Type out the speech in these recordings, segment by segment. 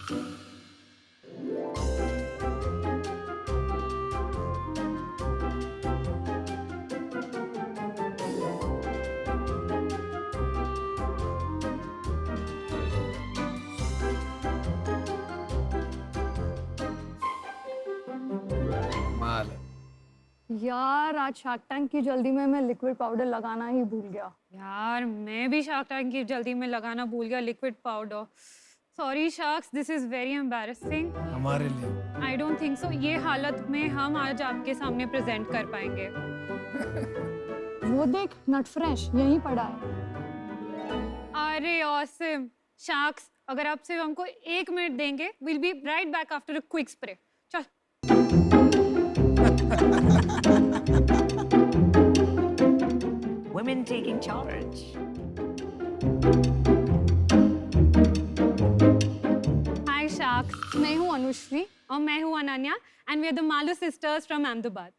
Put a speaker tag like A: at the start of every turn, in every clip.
A: माल
B: यार आज shark tank की जल्दी में मैं लिक्विड पाउडर लगाना ही भूल गया।
C: यार मैं भी शार्क टैंक की जल्दी में लगाना भूल गया liquid powder. Sorry sharks, this is very embarrassing.
A: हमारे लिए
C: आई डोंट थिंक सो ये हालत में हम आज आपके सामने प्रेजेंट कर पाएंगे।
B: वो देख नट फ्रेश यहीं पड़ा है।
C: अरे ऑसम शार्क्स, अगर आप सिर्फ हमको 1 मिनट देंगे, will be right back after a quick spray. चल।
D: Women taking charge.
C: Hi sharks,
B: मैं हूँ अनुश्री
C: और मैं हूँ Ananya and we are the Malu sisters from Ahmedabad.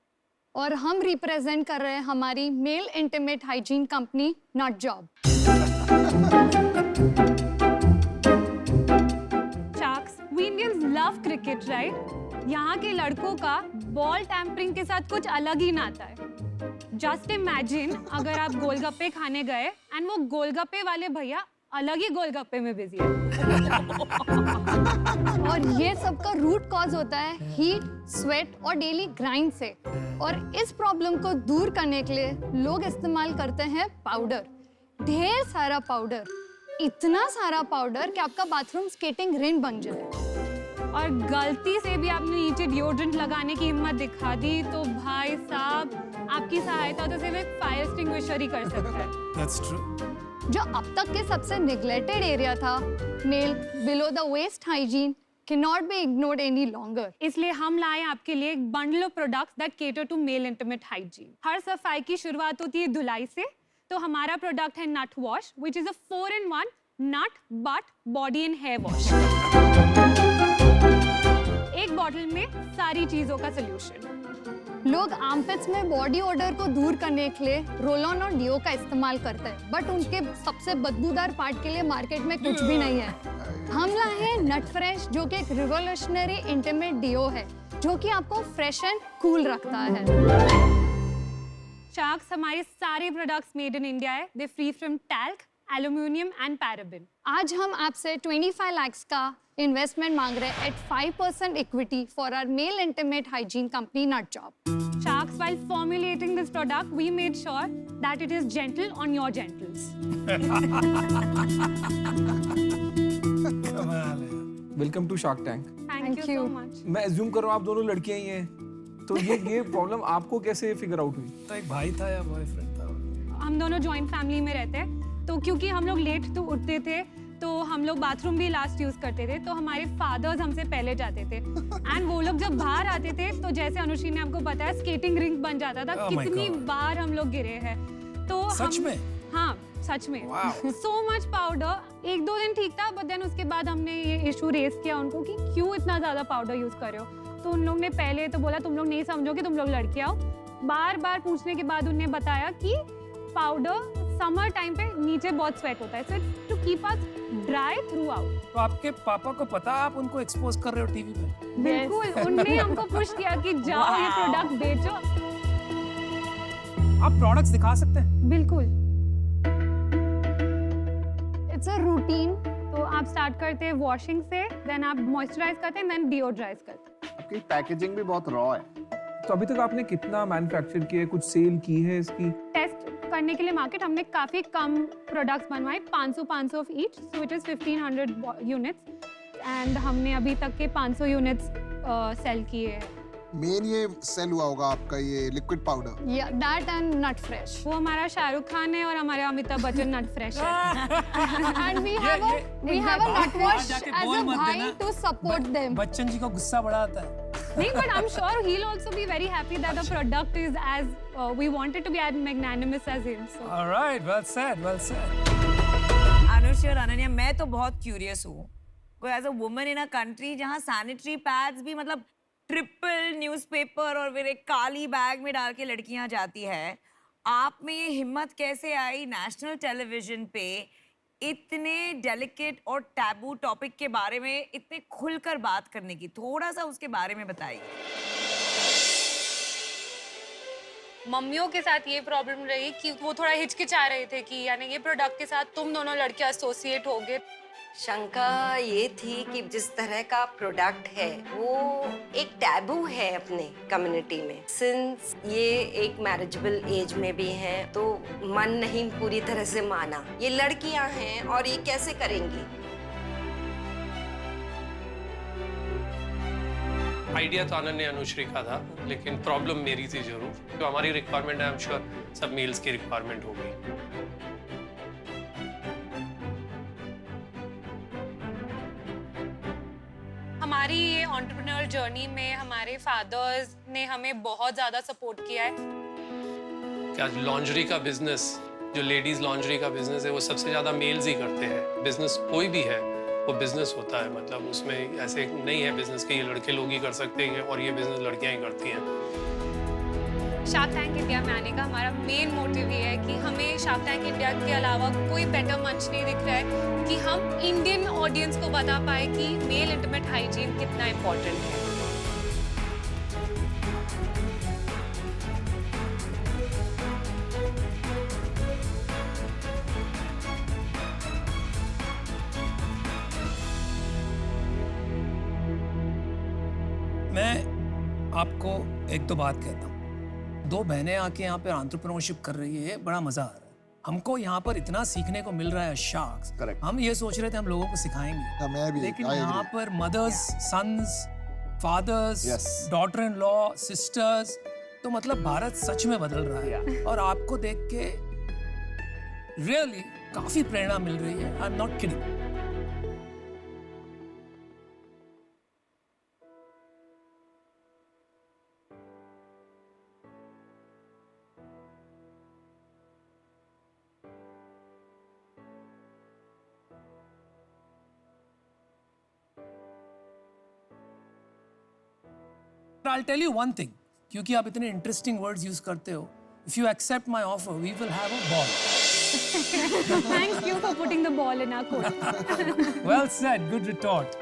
B: और हम रिप्रेजेंट कर रहे हैं हमारी male intimate hygiene company Nut Job.
C: Sharks, we Indians love cricket right? यहाँ के लड़कों का बॉल टैम्परिंग के साथ कुछ अलग ही नाता है। जस्ट इमेजिन अगर आप गोलगप्पे खाने गए एंड वो गोलगप्पे वाले भैया अलग ही गोलगप्पे में बिजी है।
B: और ये सब का रूट कॉज होता है हीट, स्वेट और डेली ग्राइंड से। और इस प्रॉब्लम को दूर करने के लिए लोग इस्तेमाल करते हैं पाउडर, ढेर सारा पाउडर, इतना सारा पाउडर कि आपका बाथरूम स्केटिंग रिंग बन जाए।
C: और गलती से भी आपने नीचे डिओड्रेंट लगाने की हिम्मत दिखा दी तो भाई साहब आपकी सहायता तो सिर्फ एक फायर एक्सटिंग्विशर ही कर सकता है।
A: That's true.
B: जो अब तक के सबसे नेग्लेक्टेड एरिया था, male below the waist hygiene cannot be ignored any longer.
C: इसलिए हम लाए आपके लिए एक bundle of products that cater to male intimate hygiene. हर सफाई की शुरुआत होती है धुलाई से, तो हमारा प्रोडक्ट है nut wash which is a 4-in-1 nut butt body and hair wash. एक बॉटल में सारी चीजों का सोल्यूशन।
B: लोग आर्मपिट्स में बॉडी ओडर को दूर करने के लिए रोल ऑन और डिओ का इस्तेमाल करते हैं, बट उनके सबसे बदबूदार पार्ट के लिए मार्केट में कुछ भी नहीं है। हम लाए हैं नट फ्रेश, जो कि एक रिवोल्यूशनरी इंटीमेट डिओ है जो कि आपको फ्रेश एंड कूल रखता है।
C: शार्क्स, हमारे सारे प्रोडक्ट्स मेड इन इंडिया है। They free from talc, aluminium and paraben.
B: आज हम आपसे 25 lakhs का इन्वेस्टमेंट मांग रहे हैं at 5% equity for our male intimate hygiene company Nut Job.
C: Sharks, while formulating this product, we made sure that it is gentle on your gentles.
A: कमाल है।
E: Welcome to Shark Tank.
C: Thank you so much.
E: मैं assume कर रहा हूँ आप दोनों लड़कियां ही हैं, तो ये प्रॉब्लम आपको कैसे फिगर आउट हुई?
A: तो एक भाई था या बॉयफ्रेंड था?
C: हम दोनों जॉइंट फैमिली में रहते हैं, तो क्योंकि हम लोग लेट तो उठते थे, तो हम लोग बाथरूम भी लास्ट यूज करते थे, तो हमारे फादर्स हमसे पहले जाते थे एंड वो लोग जब बाहर आते थे तो जैसे अनुश्री ने आपको बताया स्केटिंग रिंग बन जाता था।
A: Oh my
C: कितनी
A: God.
C: बार हम लोग गिरे हैं। तो
A: सच में?
C: हाँ सच में।
A: Wow.
C: So much powder. 1-2 दिन ठीक था, बट देन उसके बाद हमने ये इशू रेज किया उनको कि क्यों इतना ज्यादा पाउडर यूज कर रहे हो। तो उन लोग ने पहले तो बोला तुम लोग नहीं समझोगे, तुम लोग लड़कियां हो। बार बार पूछने के बाद उन्हें बताया कि पाउडर समर टाइम पे नीचे बहुत स्वेट होता है, so to keep us dry throughout.
A: तो आपके पापा को पता आप उनको एक्सपोज कर रहे हो टीवी पे?
C: बिल्कुल, उनने हमको पुश किया कि जाओ ये प्रोडक्ट बेचो।
A: आप प्रोडक्ट्स दिखा सकते हैं?
C: बिल्कुल।
B: It's a routine.
C: तो आप स्टार्ट करते हैं वॉशिंग से, देन आप मॉइस्चराइज करते हैं, देन डिओड्राइज करते हैं।
F: आपकी पैकेजिंग भी बहुत रॉ है।
E: तो अभी तक आपने कितना मैन्युफैक्चर किया है, कुछ सेल की है इसकी?
C: टेस्ट करने के लिए मार्केट हमने काफी कम प्रोडक्ट्स बनवाए, 500 of each, so it is 1500 units and हमने अभी तक के 500 यूनिट्स सेल किए हैं।
F: मेन ये सेल हुआ होगा आपका ये liquid powder.
B: Yeah that and Nut Fresh.
C: वो हमारा शाहरुख खान है और हमारे अमिताभ बच्चन नट फ्रेश है।
B: And we have a Nut Wash as a भाई to support them.
A: Bachchan ji को गुस्सा बड़ा आता है।
C: नहीं, but I'm sure he'll also be very happy that the product is as we wanted to be as magnanimous as him. So.
A: All right, well said, well said.
D: Anushree और अनन्या, मैं तो बहुत क्यूरियस हूँ, कोई as a woman in a country जहाँ sanitary pads भी मतलब triple newspaper और फिर एक काली बैग में डाल के लड़कियां जाती है, आप में ये हिम्मत कैसे आई नेशनल टेलीविजन पे इतने डेलिकेट और टैबू टॉपिक के बारे में इतने खुलकर बात करने की, थोड़ा सा उसके बारे में बताइए।
C: मम्मियों के साथ ये प्रॉब्लम रही कि वो थोड़ा हिचकिचा रहे थे कि यानी ये प्रोडक्ट के साथ तुम दोनों लड़के एसोसिएट हो गए।
G: शंका ये थी कि जिस तरह का प्रोडक्ट है वो एक टैबू है अपने कम्युनिटी में। सिंस ये एक मैरिजेबल एज में भी हैं तो मन नहीं पूरी तरह से माना। ये लड़कियां हैं और ये कैसे करेंगी।
H: आइडिया तो अनन्या अनुश्री का था, लेकिन प्रॉब्लम मेरी थी जरूर। तो हमारी रिक्वायरमेंट आई एम श्योर सब मेल्स की रिक्वायरमेंट होगी।
C: हमारी ये एंटरप्रेन्योर जर्नी में हमारे फादर्स ने हमें बहुत ज़्यादा सपोर्ट किया है।
H: क्या लॉन्ड्री का बिजनेस, जो लेडीज लॉन्ड्री का बिजनेस है वो सबसे ज़्यादा मेल्स ही करते हैं। बिजनेस कोई भी है वो बिजनेस होता है, मतलब उसमें ऐसे नहीं है बिजनेस के ये लड़के लोग ही कर सकते हैं और ये बिजनेस लड़कियां ही करती हैं।
C: शार्क टैंक इंडिया में आने का हमारा मेन मोटिव ये है कि हमें शार्क टैंक इंडिया के अलावा कोई बेटर मंच नहीं दिख रहा है कि हम इंडियन ऑडियंस को बता पाए कि मेल इंटीमेट हाइजीन कितना इम्पोर्टेंट है।
A: मैं आपको एक तो बात कहता हूँ, दो बहनें आके यहाँ पे एंटरप्रेन्योरशिप कर रही है, बड़ा मजा आ रहा है। हमको यहाँ पर इतना सीखने को मिल रहा है शार्क्स।
F: Correct.
A: हम ये सोच रहे थे हम लोगों को सिखाएंगे,
F: हाँ, मैं भी
A: लेकिन
F: I agree.
A: यहाँ पर mothers, sons, fathers,
F: Yes.
A: Daughter in law, sisters, तो मतलब भारत सच में बदल रहा है। और आपको देख के रियली काफी प्रेरणा मिल रही है। I am not kidding. I'll tell you one thing, क्योंकि आप इतने इंटरेस्टिंग वर्ड्स यूज करते हो। If you accept my offer, we will have a ball.
C: Thank you for putting the ball in our court.
A: Well said, good retort.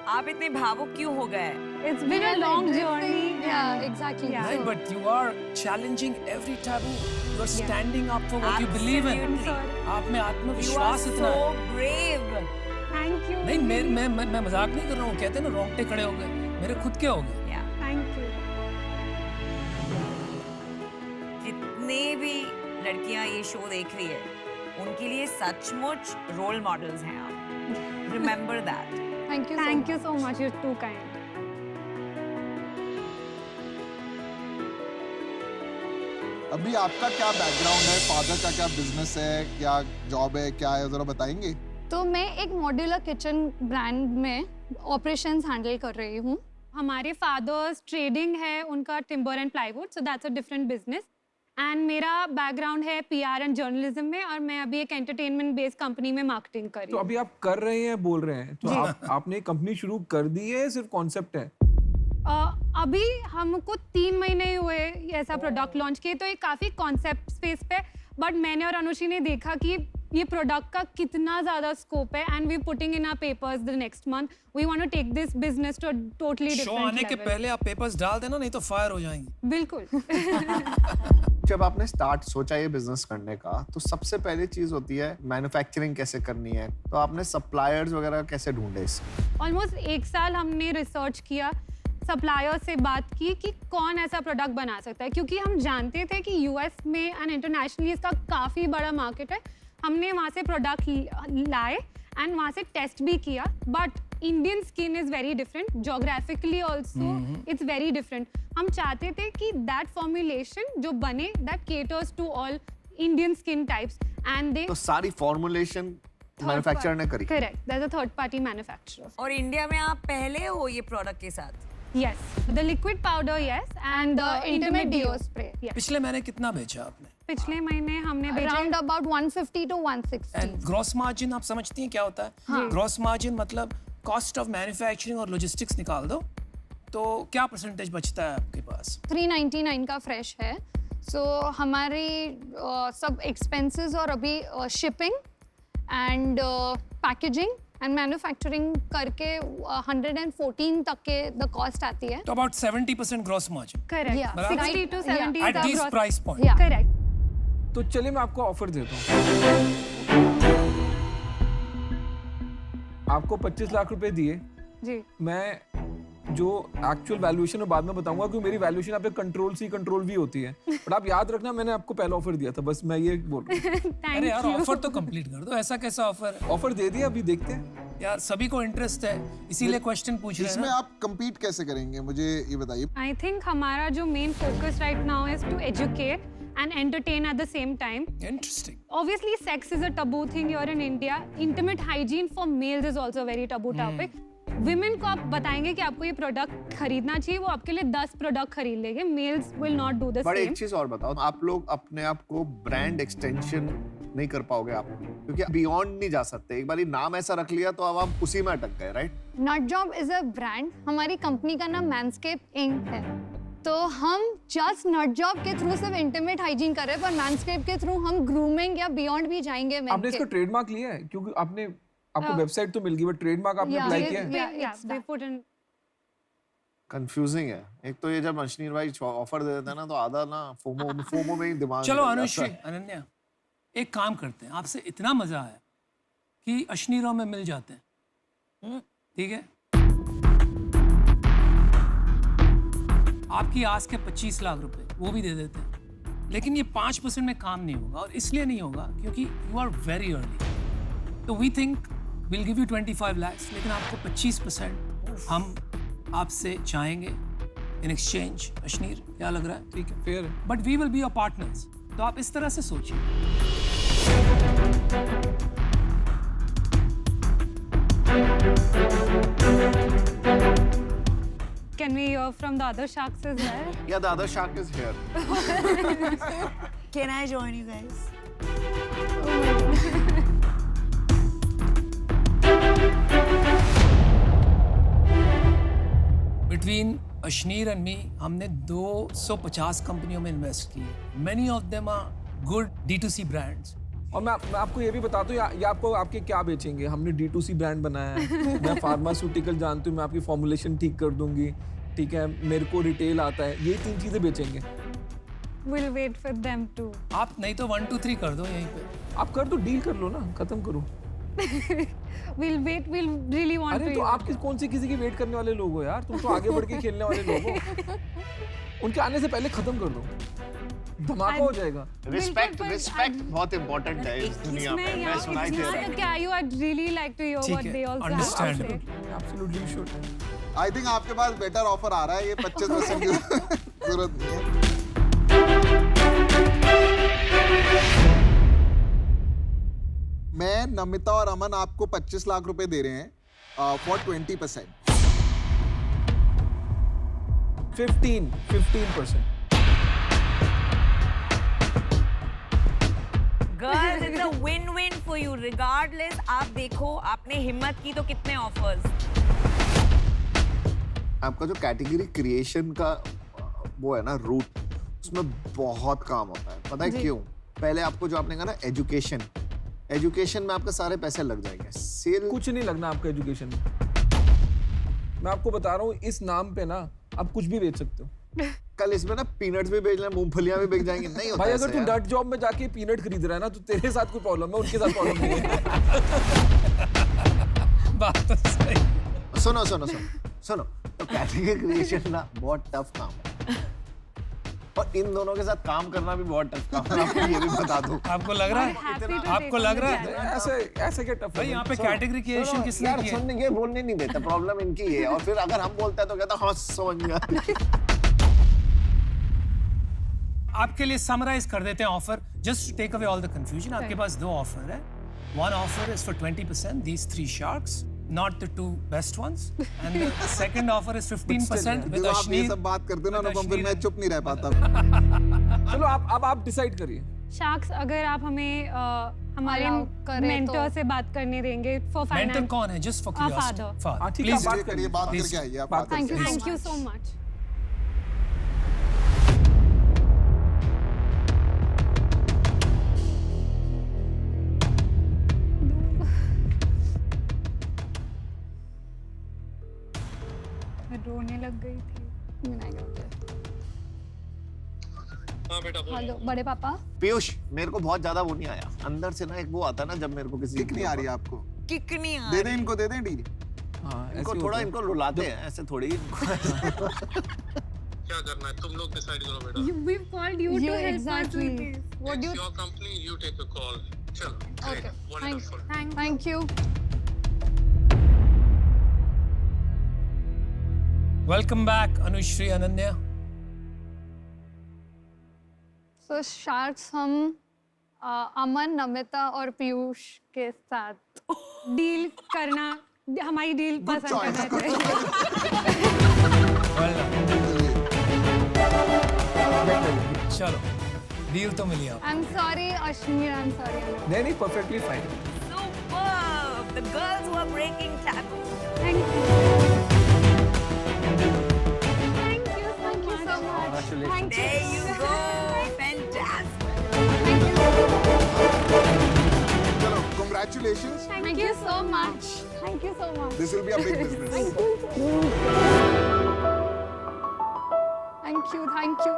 D: आप इतने भावुक क्यों हो गए?
C: It's been a long journey.
B: Yeah, exactly.
C: Yeah.
A: Right, but you are challenging every taboo. You are standing up for what you believe in.
D: Absolutely.
A: आप में
D: You are
A: आत्मविश्वास इतना
D: so
A: है।
D: brave.
C: Thank you.
A: नहीं, मैं मजाक नहीं कर रहा हूँ। कहते हैं ना रोंगटे खड़े हो गए, मेरे खुद के हो गए।
D: Yeah.
C: Thank you.
D: जितने भी लड़कियां ये शो देख रही है उनके लिए सचमुच रोल मॉडल्स हैं आप। Remember that.
B: Thank you.
C: Thank you so much. You're too kind.
F: अभी आपका क्या बैकग्राउंड है, फादर का क्या बिजनेस है, क्या जॉब है, क्या है, जरा बताएंगे।
B: तो मैं एक मॉड्यूलर किचन ब्रांड में ऑपरेशंस हैंडल कर रही हूँ।
C: हमारे फादर्स ट्रेडिंग है उनका, timber and plywood, so that's a different business. And मेरा बैकग्राउंड है पीआर एंड जर्नलिज्म में, और मैं अभी एक एंटरटेनमेंट बेस्ड कंपनी में मार्केटिंग कर रही
E: तो
C: हूँ।
E: अभी आप कर रहे हैं, बोल रहे हैं, तो आपने कंपनी शुरू कर दी है, सिर्फ कॉन्सेप्ट है?
C: अभी हमको 3 महीने ही हुए ऐसा प्रोडक्ट लॉन्च किए, तो ये काफ़ी कॉन्सेप्ट स्पेस पे, बट मैंने और अनुश्री ने देखा कि ये प्रोडक्ट का कितना ज़्यादा स्कोप है, and we putting in our papers the next month. We want to take this business to totally
A: show
C: different
A: आने के
C: लेवल।
A: पहले आप पेपर्स डाल देना, नहीं तो फायर हो जाएंगी।
C: बिल्कुल।
I: जब आपने स्टार्ट सोचा ये बिजनेस करने का, तो सबसे पहली चीज होती है मैन्युफैक्चरिंग कैसे करनी है, तो आपने सप्लायर्स वगैरह कैसे ढूंढे इसके?
C: ऑलमोस्ट 1 साल हमने रिसर्च किया, सप्लायर से बात की कि कौन ऐसा प्रोडक्ट बना सकता है, क्योंकि हम जानते थे कि यूएस में एंड इंटरनेशनली इसका काफ़ी बड़ा मार्केट है। हमने वहाँ से प्रोडक्ट लाए एंड वहाँ से टेस्ट भी किया, but Indian skin is very different, geographically also it's very different. हम चाहते थे कि दैट फॉर्मुलेशन जो बने that caters to all Indian skin types, and दे
I: तो सारी फॉर्मुलेशन मैन्युफैक्चरर ने करी?
C: Correct, that's a third party manufacturer.
D: और इंडिया में आप पहले हो ये प्रोडक्ट के साथ?
C: Yes, the liquid powder, yes, and the intimate deo spray. Yes.
A: पिछले महीने कितना बेचा आपने?
C: पिछले महीने हमने बेचा
B: Around about 150 to 160.
A: And gross margin आप समझती हैं क्या होता है?
B: हाँ।
A: ग्रॉस मार्जिन मतलब कॉस्ट ऑफ मैन्युफैक्चरिंग और लॉजिस्टिक्स निकाल दो, तो क्या परसेंटेज बचता है आपके पास?
B: 399 का फ्रेश है। सो हमारी सब एक्सपेंसेस और अभी shipping and packaging and manufacturing करके 114 तक के द कॉस्ट आती है.
A: तो about 70% gross margin
C: correct
B: Yeah.
C: 60 to 70
A: at this price point.
B: Yeah.
C: Correct.
E: तो चलिए मैं आपको ऑफर देता हूँ. आपको 25 लाख रुपए दिए.
C: जी.
E: मैं जो एक्चुअल वैल्यूएशन है बाद में बताऊंगा, क्योंकि मेरी वैल्यूएशन आप पे कंट्रोल सी कंट्रोल भी होती है. बट आप याद रखना मैंने आपको पहला ऑफर दिया था, बस मैं ये बोल रहा हूँ.
A: अरे यार ऑफर तो कंप्लीट कर दो. ऐसा कैसा ऑफर है
E: ऑफर दे दिया, अभी देखते हैं.
A: यार, सभी को इंटरेस्ट है इसीलिए क्वेश्चन पूछ रहे हैं
F: इसमें
A: ना.
F: आप compete कैसे करेंगे मुझे ये बताइए.
C: I think हमारा जो main focus right now is to educate and entertain at the same time.
A: Interesting.
C: Obviously, sex is a taboo thing here in India. Intimate hygiene for males is also a very taboo topic. Women को आप बताएंगे कि आपको ये product खरीदना चाहिए, वो आपके लिए 10 प्रोडक्ट खरीद लेंगे. Males will not do the
I: but
C: same.
I: एक चीज और बताओ, आप लोग अपने आप को ब्रांड एक्सटेंशन नहीं कर पाओगे आप, क्योंकि बियॉन्ड नहीं जा सकते. एक बार नाम ऐसा रख लिया तो अब आप उसी में अटक गए, right?
B: Nut Job is a brand. हमारी कंपनी का नाम मैंसकेप इंक है. तो हम जस्ट नट जॉब के थ्रू सिर्फ इंटीमेट हाइजीन कर रहे हैं, पर मैंसकेप के थ्रू हम ग्रूमिंग या बियॉन्ड भी जाएंगे.
E: आपने इसका ट्रेडमार्क लिया है? क्योंकि आपको वेबसाइट तो मिल गई, बट ट्रेडमार्क आपने अप्लाई किया है?
C: Yeah, they put in.
I: Confusing है. एक तो ये जब अशनीर भाई ऑफर दे देते हैं ना, तो आधा ना फोमो में ही दिमाग.
A: चलो
I: लग जाता
A: अनुश्री,
I: है.
A: अनन्या, एक काम करते हैं. आपसे इतना मजा आया कि अशनीरों में मिल जाते हैं. ठीक है, आपकी आस के 25 लाख रुपए वो भी दे देते हैं. लेकिन ये 5% में काम नहीं होगा, और इसलिए नहीं होगा क्योंकि यू आर वेरी अर्ली. तो we think will give you 25 lakhs, लेकिन आपको 25% हम आपसे चाहेंगे इन एक्सचेंज. अशनीर, क्या लग रहा है?
E: ठीक है, फेयर है.
A: But we will be your partners. तो आप इस तरह से सोचिए.
C: Can we hear from the other sharks as well?
I: Yeah, the other shark is here.
D: Can I join you guys?
A: Between Ashneer and me हमने 250 कंपनियों में इन्वेस्ट किए. Many of them are good D2C brands.
E: और मैं आपको ये भी बताता हूँ, ये आपको आपके क्या बेचेंगे. हमने D2C ब्रांड बनाया है. मैं फार्मास्यूटिकल जानती हूँ, मैं आपकी फॉर्मुलेशन ठीक कर दूंगी. ठीक है, मेरे को रिटेल आता है. ये 3 चीजें बेचेंगे.
C: We'll wait for them too.
A: आप नहीं तो 1 2 3 कर दो यहीं पे.
E: आप कर दो, डील कर लो ना, खत्म करो.
C: We'll wait. We'll really want
E: अरे
C: to.
E: तो आप कौन सी किसी की वेट करने वाले लोग हो यार. तुम तो आगे बढ़ के खेलने वाले लोग हो. उनके आने से पहले खत्म कर दो, धमाका हो जाएगा.
I: रिस्पेक्ट बहुत इंपॉर्टेंट है इस दुनिया में. मैं सुनाई दे रहा हूँ.
C: क्या you I'd really like to hear
A: ठीक
C: what
A: है,
C: they also have to
A: understandable.
C: say.
E: Absolutely sure.
F: I think आपके पास बेटर ऑफर आ रहा है. ये 25% की जरूरत नहीं है. मैं, नमिता और अमन आपको 25 लाख रुपए दे रहे हैं for 20%.
E: 15%.
D: Girls, it's a win-win for you. Regardless, आप देखो, आपने हिम्मत की तो कितने ऑफर्स.
I: आपका जो कैटेगरी क्रिएशन का वो है ना रूट, उसमें बहुत काम होता है. पता है क्यों? पहले आपको जो आपने कहा ना एजुकेशन में आपके सारे पैसे लग जाएंगे. सेल
E: कुछ नहीं लगना आपका एजुकेशन में. मैं आपको बता रहा हूँ, इस नाम पे ना आप कुछ भी बेच सकते हो.
I: कल इसमें ना पीनट्स भी बेच लें, मूंगफलियां भी बिक जाएंगी. नहीं होता
E: भाई,
I: ऐसे
E: अगर तू
I: यार.
E: डट जॉब में जाके पीनट खरीद रहा है ना, तो तेरे साथ कोई प्रॉब्लम है, उनके साथ प्रॉब्लम नहीं है.
A: बात तो सही.
I: सुनो तो कैटेगरी क्रिएशन ना बहुत टफ काम है, और इन दोनों के साथ काम करना भी बहुत टफ काम है. आपको ये भी बता दूं.
A: आपको लग रहा है?
C: Happy to
A: आपको
C: take
A: लग
C: on
A: रहा
C: the
A: है?
C: challenge.
E: ऐसे क्या टफ
A: भाई, यहाँ पे कैटेगरी क्रिएशन किसने
I: यार
A: की है?
I: सुनने ये बोलने नहीं देता. प्रॉब्लम इनकी है, और फिर अगर हम बोलते हैं तो कहता हाँ समझ गया.
A: आपके लिए समराइज कर देते हैं offer, just take away all the confusion. आपके पास 2 ऑफर है. One offer is for 20%, these 3 sharks, not the 2 best ones. And the second offer is 15% with
F: जब आप ये
A: Ashneer.
F: सब बात करते हो ना अनुपम, फिर मैं चुप नहीं रह पाता.
E: चलो आप डिसाइड करिए.
C: Sharks, अगर आप हमें हमारे
B: Allow करें
C: मेंटर
B: तो-
C: से बात करने देंगे for
A: Mentor
C: finance.
A: कौन है? Just for curiosity.
C: father.
A: Father.
E: हाँ, ठीक है,
A: Please.
E: आप
F: ये करिए, बात
A: Please.
F: करके आइए. आप
E: बात
F: बात करके
B: Thank you.
C: Thank you so much. मैं रोने लग गई थी।
H: हाँ बेटा बोलो।
B: हेलो बड़े पापा।
I: पीयूष मेरे को बहुत ज्यादा वो नहीं आया अंदर से ना, एक वो आता ना जब मेरे को किसी
F: किक नहीं आ रही है आपको?
D: किकनी आ
F: दे दें इनको, दे दें डील।
E: हाँ
I: इनको
E: ऐसे
I: थोड़ा
E: होता है।
I: इनको रुलाते हैं ऐसे थोड़ी
H: क्या करना है तुम लोग डिसाइड करो बेटा।
C: We've called you to
B: Yeah,
C: help us
B: exactly.
C: with this.
B: What do
H: It's
B: you?
H: your company, you take a call. चलो, great,
B: Okay,
H: wonderful.
B: Thank you.
A: Welcome back, Anushri, Ananya.
B: So sharks हम अमन, नमिता और पीयूष के साथ
C: deal करना, हमारी deal पसंद
F: choice.
C: करना चाहिए।
A: Well done. चलो, डील तो मिली आप।
B: I'm sorry Ashwini, I'm sorry.
E: नहीं नहीं perfectly fine.
D: Superb! The girls who are breaking taboo.
C: Thank you.
B: Thank you so much. Thank
D: There
B: you.
D: you go. Fantastic.
F: चलो, congratulations.
B: Thank you so much. Thank you so much.
F: This will be a big business.
B: Thank you. Thank you.